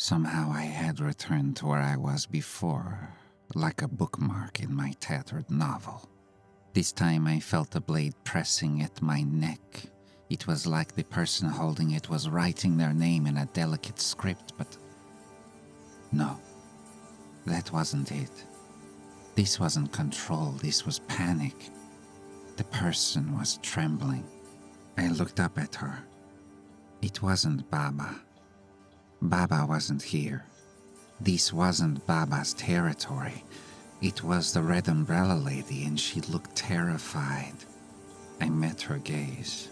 Somehow I had returned to where I was before, like a bookmark in my tattered novel. This time I felt the blade pressing at my neck. It was like the person holding it was writing their name in a delicate script, but no, that wasn't it. This wasn't control, this was panic. The person was trembling. I looked up at her. It wasn't Baba. Baba wasn't here. This wasn't Baba's territory. It was the Red Umbrella Lady, and she looked terrified. I met her gaze.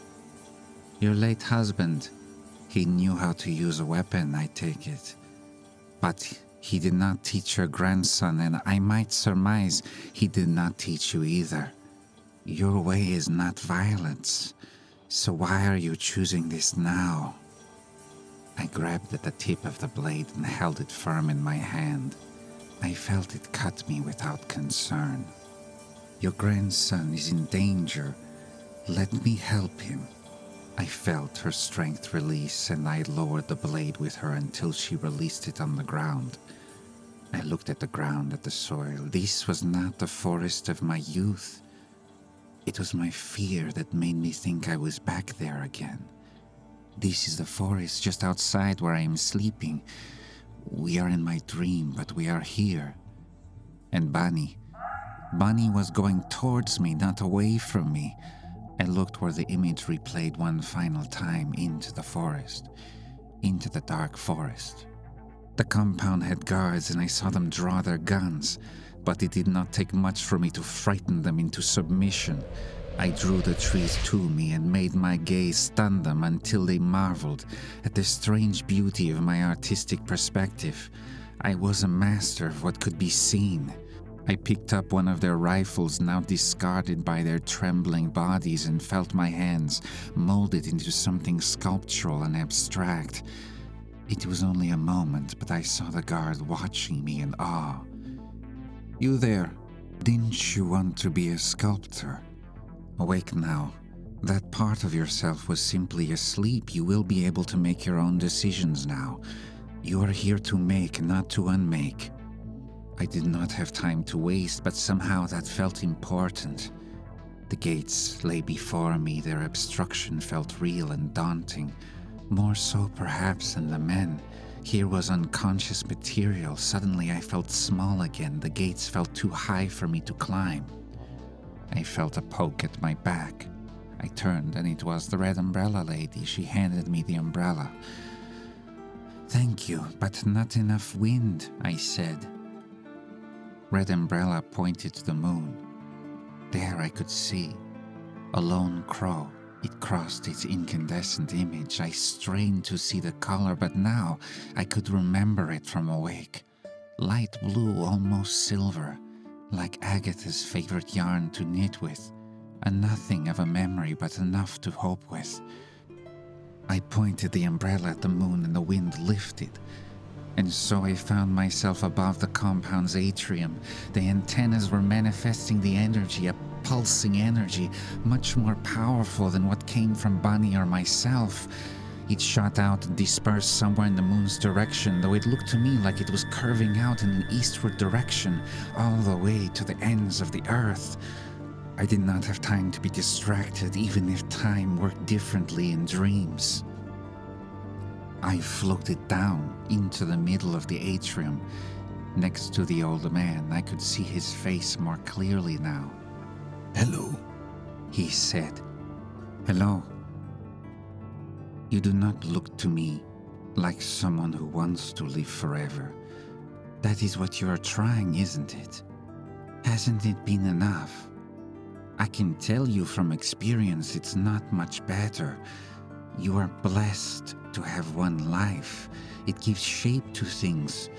Your late husband, he knew how to use a weapon, I take it. But he did not teach your grandson, and I might surmise he did not teach you either. Your way is not violence, so why are you choosing this now? I grabbed at the tip of the blade and held it firm in my hand. I felt it cut me without concern. Your grandson is in danger. Let me help him. I felt her strength release, and I lowered the blade with her until she released it on the ground. I looked at the ground, at the soil. This was not the forest of my youth. It was my fear that made me think I was back there again. This is the forest just outside where I am sleeping. We are in my dream, but we are here. And Bunny was going towards me, not away from me. I looked where the image replayed one final time into the forest, into the dark forest. The compound had guards and I saw them draw their guns, but it did not take much for me to frighten them into submission. I drew the trees to me and made my gaze stun them until they marveled at the strange beauty of my artistic perspective. I was a master of what could be seen. I picked up one of their rifles, now discarded by their trembling bodies, and felt my hands molded into something sculptural and abstract. It was only a moment, but I saw the guard watching me in awe. You there, didn't you want to be a sculptor? Awake now. That part of yourself was simply asleep. You will be able to make your own decisions now. You are here to make, not to unmake. I did not have time to waste, but somehow that felt important. The gates lay before me. Their obstruction felt real and daunting. More so perhaps than the men. Here was unconscious material. Suddenly I felt small again. The gates felt too high for me to climb. I felt a poke at my back. I turned, and it was the Red Umbrella Lady. She handed me the umbrella. Thank you, but not enough wind, I said. Red Umbrella pointed to the moon. There I could see a lone crow. It crossed its incandescent image. I strained to see the color, but now I could remember it from awake. Light blue, almost silver, like Agatha's favorite yarn to knit with. A nothing of a memory, but enough to hope with. I pointed the umbrella at the moon and the wind lifted. And so I found myself above the compound's atrium. The antennas were manifesting the energy, a pulsing energy, much more powerful than what came from Bunny or myself. It shot out and dispersed somewhere in the moon's direction, though it looked to me like it was curving out in an eastward direction, all the way to the ends of the earth. I did not have time to be distracted, even if time worked differently in dreams. I floated down into the middle of the atrium. Next to the old man, I could see his face more clearly now. Hello, he said. Hello. You do not look to me like someone who wants to live forever. That is what you are trying, isn't it? Hasn't it been enough? I can tell you from experience it's not much better. You are blessed to have one life. It gives shape to things.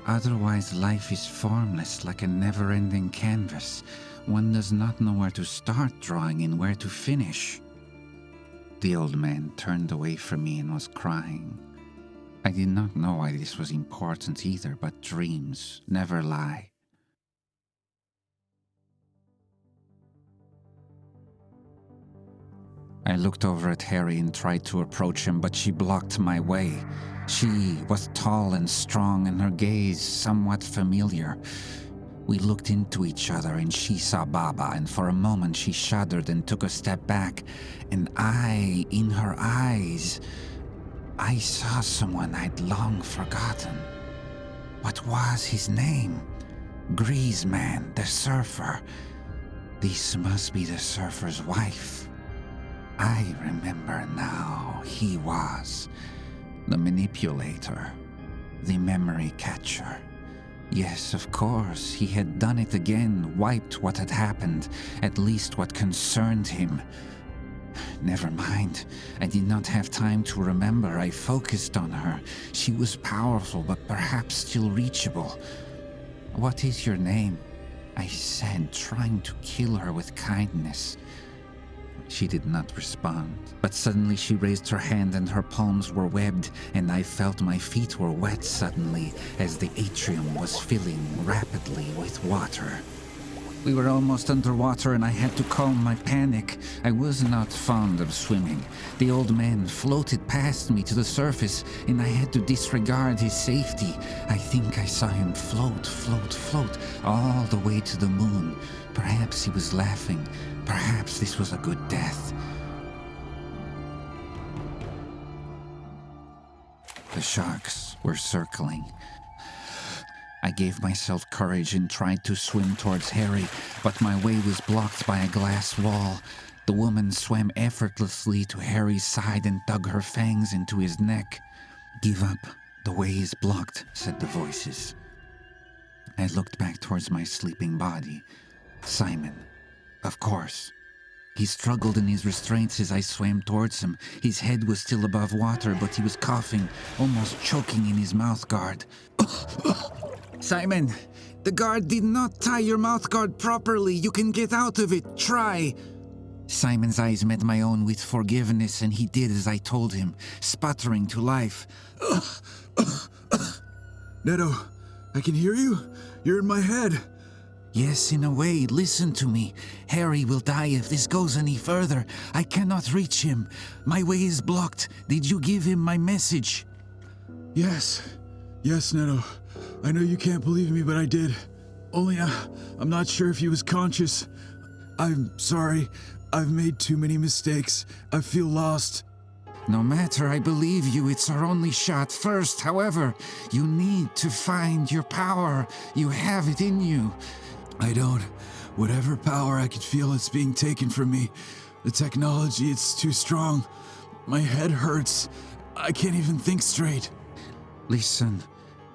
Otherwise, life is formless, like a never-ending canvas. One does not know where to start drawing and where to finish. The old man turned away from me and was crying. I did not know why this was important either, but dreams never lie. I looked over at Harry and tried to approach him, but she blocked my way. She was tall and strong, and her gaze somewhat familiar. We looked into each other, and she saw Baba, and for a moment she shuddered and took a step back, and in her eyes, I saw someone I'd long forgotten. What was his name? Greaseman, the surfer. This must be the surfer's wife. I remember now. He was the manipulator, the memory catcher. Yes, of course, he had done it again, wiped what had happened, at least what concerned him. Never mind, I did not have time to remember. I focused on her. She was powerful, but perhaps still reachable. "What is your name?" I said, trying to kill her with kindness. She did not respond, but suddenly she raised her hand and her palms were webbed, and I felt my feet were wet suddenly as the atrium was filling rapidly with water. We were almost underwater and I had to calm my panic. I was not fond of swimming. The old man floated past me to the surface and I had to disregard his safety. I think I saw him float all the way to the moon. Perhaps he was laughing. Perhaps this was a good death. The sharks were circling. I gave myself courage and tried to swim towards Harry, but my way was blocked by a glass wall. The woman swam effortlessly to Harry's side and dug her fangs into his neck. "Give up. The way is blocked," said the voices. I looked back towards my sleeping body. Simon. Of course. He struggled in his restraints as I swam towards him. His head was still above water, but he was coughing, almost choking in his mouth guard. "Simon, the guard did not tie your mouth guard properly. You can get out of it. Try." Simon's eyes met my own with forgiveness, and he did as I told him, sputtering to life. "Neto, I can hear you. You're in my head." "Yes, in a way. Listen to me. Harry will die if this goes any further. I cannot reach him. My way is blocked. Did you give him my message?" Yes, Neto. I know you can't believe me, but I did. Only I'm not sure if he was conscious. I'm sorry. I've made too many mistakes. I feel lost." "No matter, I believe you. It's our only shot. First, however, you need to find your power. You have it in you." "I don't. Whatever power I could feel, it's being taken from me. The technology, it's too strong. My head hurts. I can't even think straight." "Listen,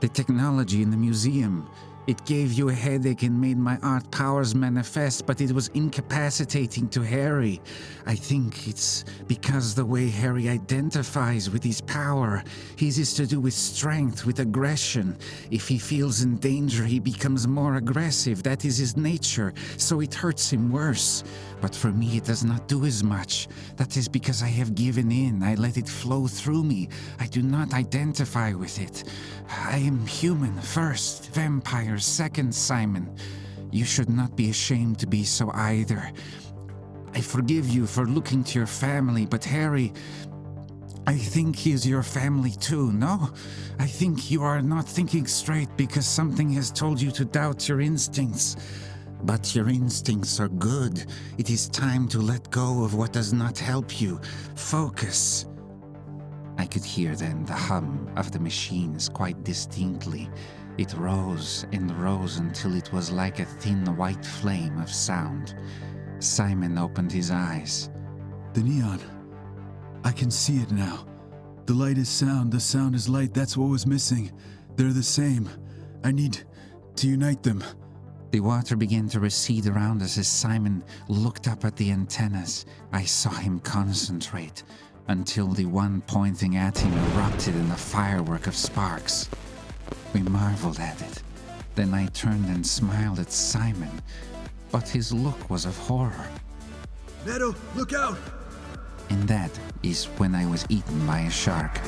the technology in the museum, it gave you a headache and made my art powers manifest, but it was incapacitating to Harry. I think it's because the way Harry identifies with his power, his is to do with strength, with aggression. If he feels in danger, he becomes more aggressive. That is his nature, so it hurts him worse. But for me, it does not do as much. That is because I have given in. I let it flow through me. I do not identify with it. I am human first, vampire second, Simon. You should not be ashamed to be so either. I forgive you for looking to your family, but Harry, I think he is your family too, no? I think you are not thinking straight because something has told you to doubt your instincts. But your instincts are good. It is time to let go of what does not help you. Focus." I could hear then the hum of the machines quite distinctly. It rose and rose until it was like a thin white flame of sound. Simon opened his eyes. "The neon. I can see it now. The light is sound, the sound is light. That's what was missing. They're the same. I need to unite them." The water began to recede around us as Simon looked up at the antennas. I saw him concentrate until the one pointing at him erupted in a firework of sparks. We marveled at it. Then I turned and smiled at Simon, but his look was of horror. "Neto, look out!" And that is when I was eaten by a shark.